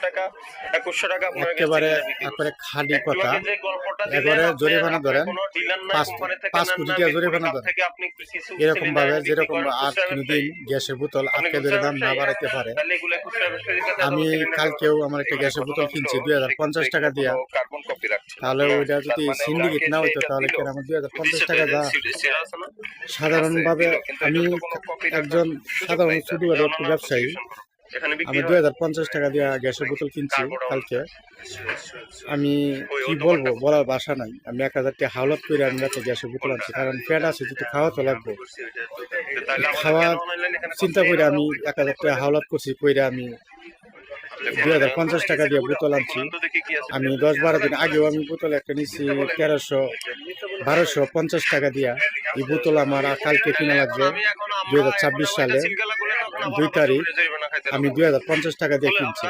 টাকা 2100 টাকা আপনার কাছে একেবারে ছেলেরা বিক্রি করছে। একবারে খাঁটি একটু কথা। আগে যে গল্পটা দিলেন, এবারে আপনি জরিমানা আপনার ধরেন কোনো ডিলার না, 5 কোম্পানি থেকে 5 নেন কোটি না, টাকা মিরপুরি জরিমানা কাপ ধরেন। থেকে আপনি কিছু এরকম ভাবে সিলিন্ডার বিক্রি যেরকম করেন আর খুচরা কোনোদিন ব্যবসায়ী। গ্যাসের বোতল আপনি আটকে ধরে খুচরা দাম না ব্যবসায়ী, বাড়াইতে পারে। তাহলে এগুলো খুচরা ব্যবসায়ীর কাছে আমি সিলিন্ডার কালকেও আমার একটা গ্যাসের বোতল কিনছি 2050 টাকা দিয়া। কার্বন কপি রাখছে না। তাহলে ওইটা তার যদি মানে সিন্ডিকেট ওনাকে না যে হইতো এটা তাহলে দিল, কেন আমার 2050 দিছে তো টাকা এই যা। যে সেরা আছে না? সাধারণভাবে দিল, কিন্তু আমি এটা তো কোনো কপি রাখার একজন সুযোগ সাধারণ নাই তার। ছোট এটা একটু অন্যান্য ব্যবসায়ী। প্রসিকিউশন করো। এখানে বিক্রি আমি হয় 2050 টাকা দিয়ে গ্যাসের বোতল কিনছি কার্বোডাউল। কালকে। আমি ওই কি ওই বলবো, দোকানটা বলার ভাষা নাই। আমি 1000 টাকা হাওলাত করে আমি রাতে গ্যাসের বোতল কোনটা? আনছি, কারণ পেট আছে, যেহেতু খাওয়া তো লাগবে। তাহলে আমাদের খাওয়া কেন অনলাইন এখানে চিন্তা করে আমি 1000 টাকা হাওলাত করছি, কইরা আমি 2050 টাকা দিয়ে বোতল আনছি। আমি 10-12 দিন আগেও আমি বোতল একটা নিচ্ছি 1250 টাকা দিয়া। এই বোতল আমার কালকে কিনা লাগবে 2026 সালে 2 তারিখ। আমি 2050 টাকা দিয়ে কিনছি।